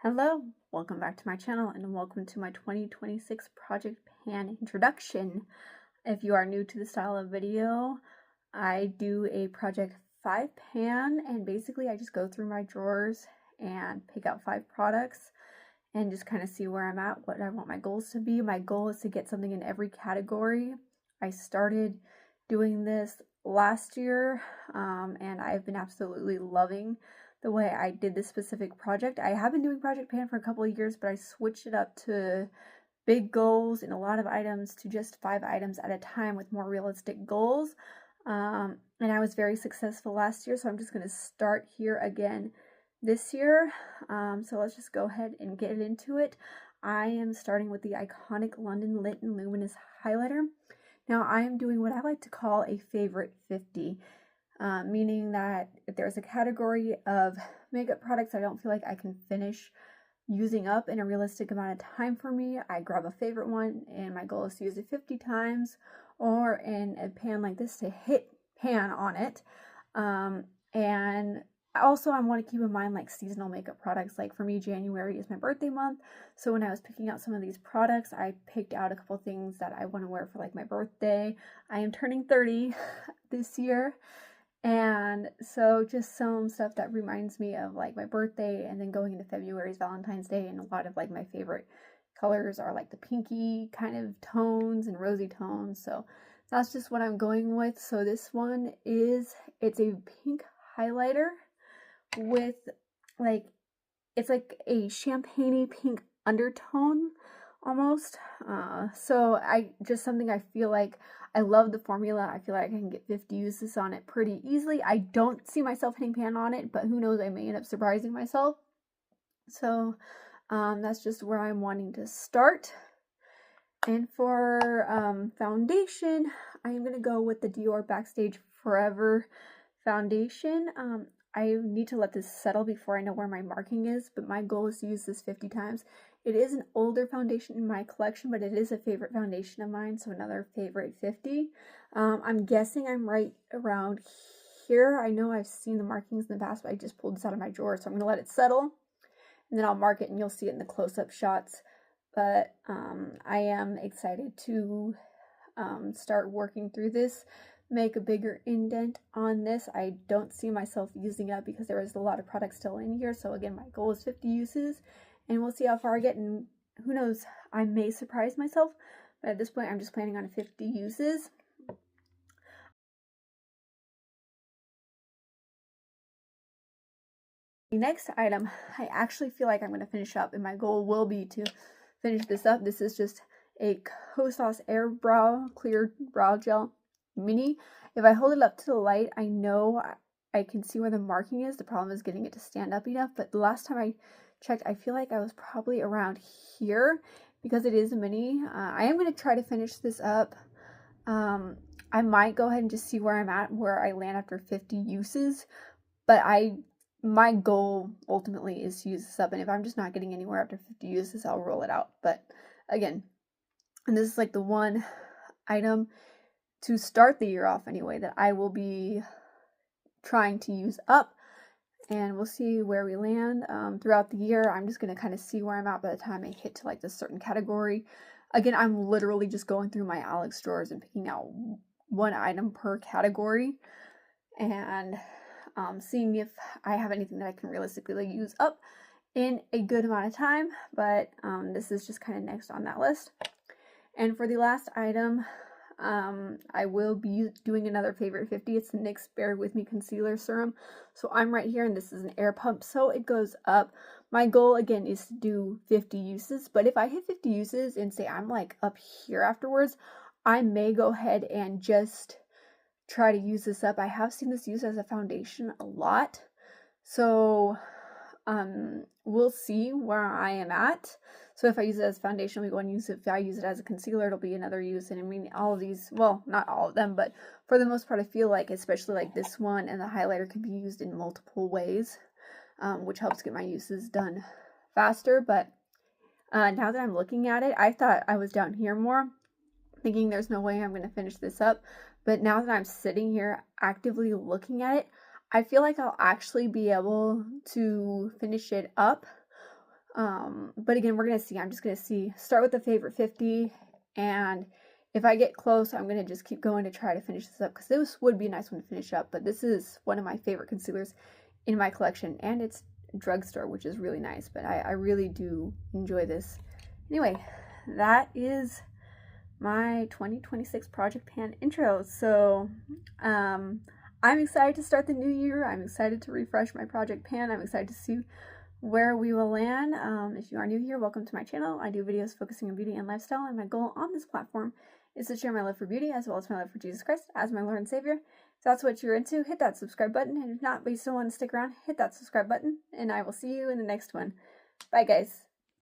Hello, welcome back to my channel and welcome to my 2026 project pan introduction. If you are new to the style of video, I do a project 5 pan and basically I just go through my drawers and pick out 5 products and just kind of see where I'm at, what I want my goals to be. My goal is to get something in every category. I started doing this last year and I've been absolutely loving the way I did this specific project. I have been doing Project Pan for a couple of years, but I switched it up to big goals and a lot of items to just 5 items at a time with more realistic goals. And I was very successful last year, so I'm just going to start here again this year. So let's just go ahead and get into it. I am starting with the iconic London Lit and Luminous highlighter. Now I am doing what I like to call a favorite 50. Meaning that if there's a category of makeup products I don't feel like I can finish using up in a realistic amount of time for me, I grab a favorite one and my goal is to use it 50 times or in a pan like this to hit pan on it. And also I want to keep in mind like seasonal makeup products. Like for me, January is my birthday month, so when I was picking out some of these products, I picked out a couple things that I want to wear for like my birthday. I am turning 30 this year. And so just some stuff that reminds me of like my birthday, and then going into February is Valentine's Day, and a lot of like my favorite colors are like the pinky kind of tones and rosy tones. So that's just what I'm going with. So this one is, it's a pink highlighter with like, it's like a champagne-y pink undertone almost. So I just something I feel like I love the formula. I feel like I can get 50 uses on it pretty easily. I don't see myself hitting pan on it, but who knows, I may end up surprising myself. So that's just where I'm wanting to start. And for foundation, I am going to go with the Dior Backstage Forever foundation. I need to let this settle before I know where my marking is, but my goal is to use this 50 times. It is an older foundation in my collection, but it is a favorite foundation of mine, so another favorite 50. I'm guessing I'm right around here. I know I've seen the markings in the past, but I just pulled this out of my drawer, so I'm going to let it settle, and then I'll mark it, and you'll see it in the close-up shots. But I am excited to start working through this, make a bigger indent on this. I don't see myself using it up because there is a lot of products still in here. So again, my goal is 50 uses, and we'll see how far I get, and who knows, I may surprise myself, but at this point I'm just planning on 50 uses. The next item I actually feel like I'm going to finish up, and my goal will be to finish this up. This is just a Kosas Air Brow Clear Brow Gel Mini. If I hold it up to the light, I know I can see where the marking is. The problem is getting it to stand up enough, but the last time I checked, I feel like I was probably around here because it is a mini. I am going to try to finish this up. I might go ahead and just see where I'm at, where I land after 50 uses, but my goal ultimately is to use this up, and if I'm just not getting anywhere after 50 uses, I'll roll it out. But again, and this is like the one item to start the year off anyway that I will be trying to use up, and we'll see where we land throughout the year. I'm just going to kind of see where I'm at by the time I hit to like this certain category. Again, I'm literally just going through my Alex drawers and picking out one item per category and seeing if I have anything that I can realistically use up in a good amount of time. But this is just kind of next on that list. And for the last item, I will be doing another favorite 50. It's the NYX Bear With Me Concealer Serum. So I'm right here, and this is an air pump, so it goes up. My goal, again, is to do 50 uses. But if I hit 50 uses and say I'm like up here afterwards, I may go ahead and just try to use this up. I have seen this used as a foundation a lot. So we'll see where I am at. So if I use it as foundation, we go and use it. If I use it as a concealer, it'll be another use. And I mean, all of these, well, not all of them, but for the most part, I feel like, especially like this one and the highlighter, can be used in multiple ways, which helps get my uses done faster. But now that I'm looking at it, I thought I was down here more, thinking there's no way I'm going to finish this up. But now that I'm sitting here actively looking at it, I feel like I'll actually be able to finish it up But again, we're going to see. I'm just going to see, start with the favorite 50, and if I get close, I'm going to just keep going to try to finish this up, because this would be a nice one to finish up. But this is one of my favorite concealers in my collection, and it's drugstore, which is really nice. But I really do enjoy this. Anyway, that is my 2026 Project Pan intro. So I'm excited to start the new year. I'm excited to refresh my Project Pan. I'm excited to see where we will land. If you are new here, welcome to my channel. I do videos focusing on beauty and lifestyle, and my goal on this platform is to share my love for beauty as well as my love for Jesus Christ as my Lord and Savior. If that's what you're into, hit that subscribe button, and if not, but you still want to stick around, hit that subscribe button, and I will see you in the next one. Bye, guys.